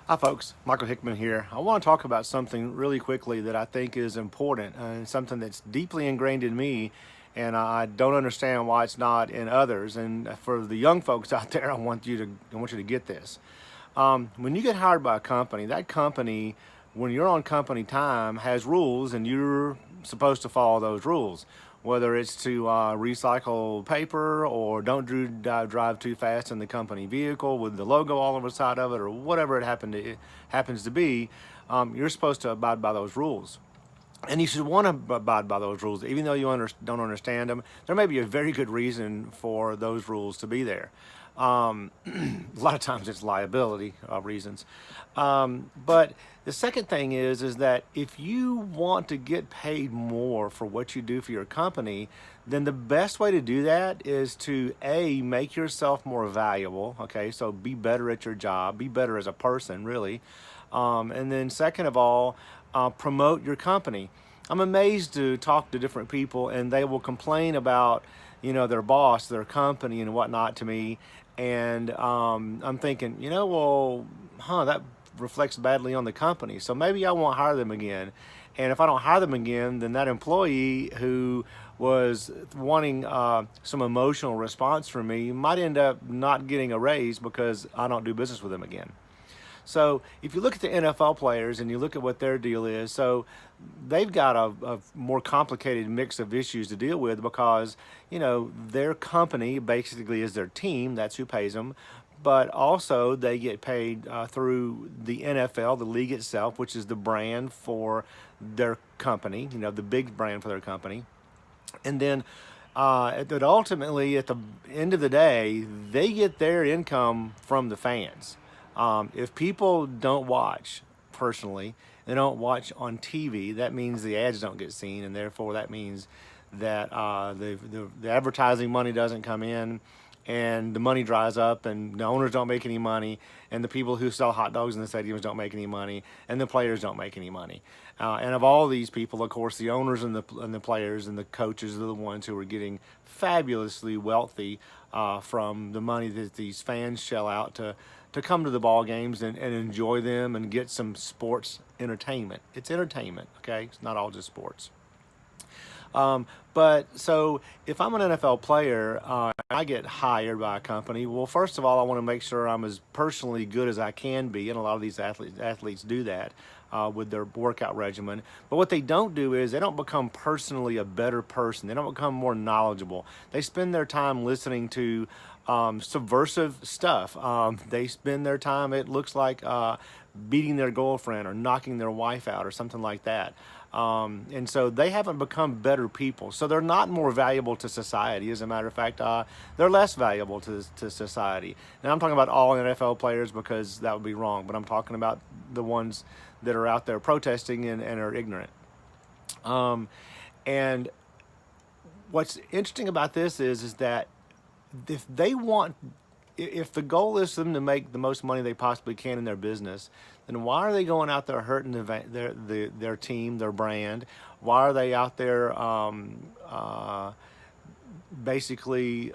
Hi, folks. Michael Hickman here. I want to talk about something really quickly that I think is important and something that's deeply ingrained in me, and I don't understand why it's not in others. And for the young folks out there, I want you to get this. When you get hired by a company, that company, when you're on company time, has rules, and you're supposed to follow those rules. Whether it's to recycle paper or don't drive too fast in the company vehicle with the logo all over the side of it, or whatever it happens to be, you're supposed to abide by those rules. And you should want to abide by those rules, even though don't understand them. There may be a very good reason for those rules to be there. A lot of times it's liability reasons. But the second thing is that if you want to get paid more for what you do for your company, then the best way to do that is to make yourself more valuable. Okay, so be better at your job, be better as a person, really. And then second of all, promote your company. I'm amazed to talk to different people, and they will complain about, their boss, their company, and whatnot to me. And I'm thinking, that reflects badly on the company. So maybe I won't hire them again. And if I don't hire them again, then that employee who was wanting some emotional response from me might end up not getting a raise because I don't do business with them again. So if you look at the NFL players and you look at what their deal is, so they've got a more complicated mix of issues to deal with because, their company basically is their team. That's who pays them. But also they get paid through the NFL, the league itself, which is the brand for their company, the big brand for their company. And then ultimately, at the end of the day, they get their income from the fans. If people don't watch personally, they don't watch on TV, that means the ads don't get seen, and therefore that means that the advertising money doesn't come in, and the money dries up, and the owners don't make any money, and the people who sell hot dogs in the stadiums don't make any money, and the players don't make any money. And of all these people, of course, the owners and the players and the coaches are the ones who are getting fabulously wealthy from the money that these fans shell out to come to the ball games and enjoy them and get some sports entertainment. It's entertainment, okay? It's not all just sports. But so if I'm an NFL player, I get hired by a company. Well, first of all, I want to make sure I'm as personally good as I can be, and a lot of these athletes do that with their workout regimen. But what they don't do is they don't become personally a better person. They don't become more knowledgeable. They spend their time listening to subversive stuff. They spend their time, it looks like, beating their girlfriend or knocking their wife out or something like that. And so they haven't become better people. So they're not more valuable to society. As a matter of fact, they're less valuable to society. And I'm talking about all NFL players because that would be wrong, but I'm talking about the ones that are out there protesting and are ignorant. Um, and what's interesting about this is that if they want if the goal is for them to make the most money they possibly can in their business, then why are they going out there hurting their team, their brand? Why are they out there basically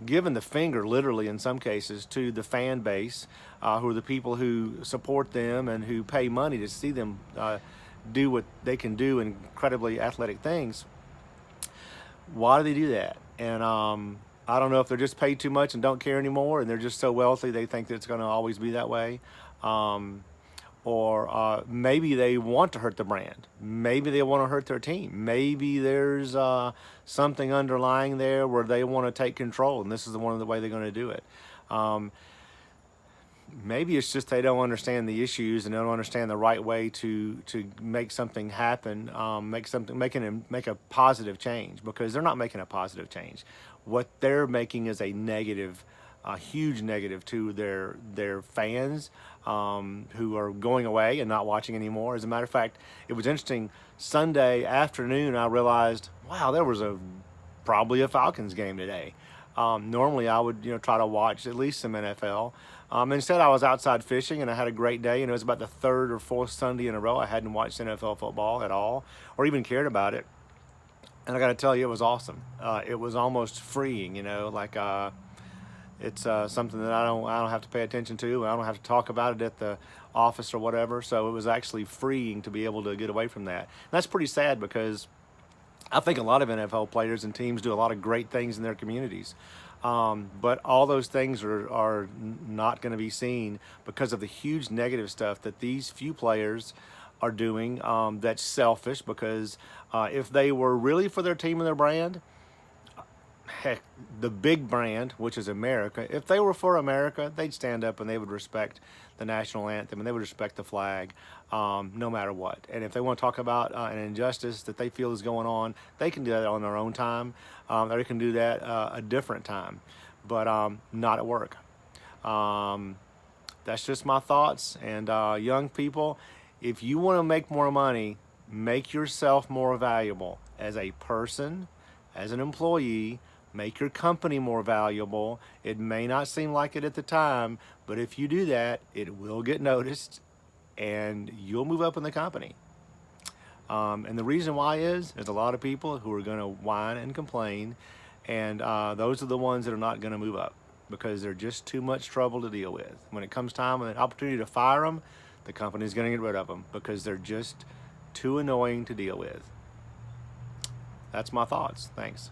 giving the finger, literally in some cases, to the fan base, who are the people who support them and who pay money to see them do what they can do, incredibly athletic things? Why do they do that? And I don't know if they're just paid too much and don't care anymore, and they're just so wealthy they think that it's going to always be that way. Um, or maybe they want to hurt the brand. Maybe they want to hurt their team. Maybe there's something underlying there where they want to take control, and this is one of the way they're going to do it. Um, Maybe it's just they don't understand the issues and don't understand the right way to make something happen, make a positive change, because they're not making a positive change. What they're making is a negative, a huge negative to their fans, who are going away and not watching anymore. As a matter of fact, it was interesting. Sunday afternoon, I realized, wow, there was a probably a Falcons game today. Normally, I would try to watch at least some NFL. Instead, I was outside fishing, and I had a great day. And it was about the third or fourth Sunday in a row I hadn't watched NFL football at all, or even cared about it. And I got to tell you, it was awesome. It was almost freeing, like it's something that I don't have to pay attention to. I don't have to talk about it at the office or whatever. So it was actually freeing to be able to get away from that. And that's pretty sad because I think a lot of NFL players and teams do a lot of great things in their communities. But all those things are not going to be seen because of the huge negative stuff that these few players are doing. That's selfish because if they were really for their team and their brand, heck, the big brand, which is America, if they were for America, they'd stand up and they would respect the national anthem and they would respect the flag, no matter what. And if they want to talk about an injustice that they feel is going on, they can do that on their own time. Or they can do that a different time, but not at work. That's just my thoughts. And young people, if you want to make more money, make yourself more valuable as a person, as an employee. Make your company more valuable. It may not seem like it at the time, but if you do that, it will get noticed and you'll move up in the company. And the reason why is there's a lot of people who are going to whine and complain, and those are the ones that are not going to move up because they're just too much trouble to deal with. When it comes time and an opportunity to fire them, the company's going to get rid of them because they're just too annoying to deal with. That's my thoughts. Thanks.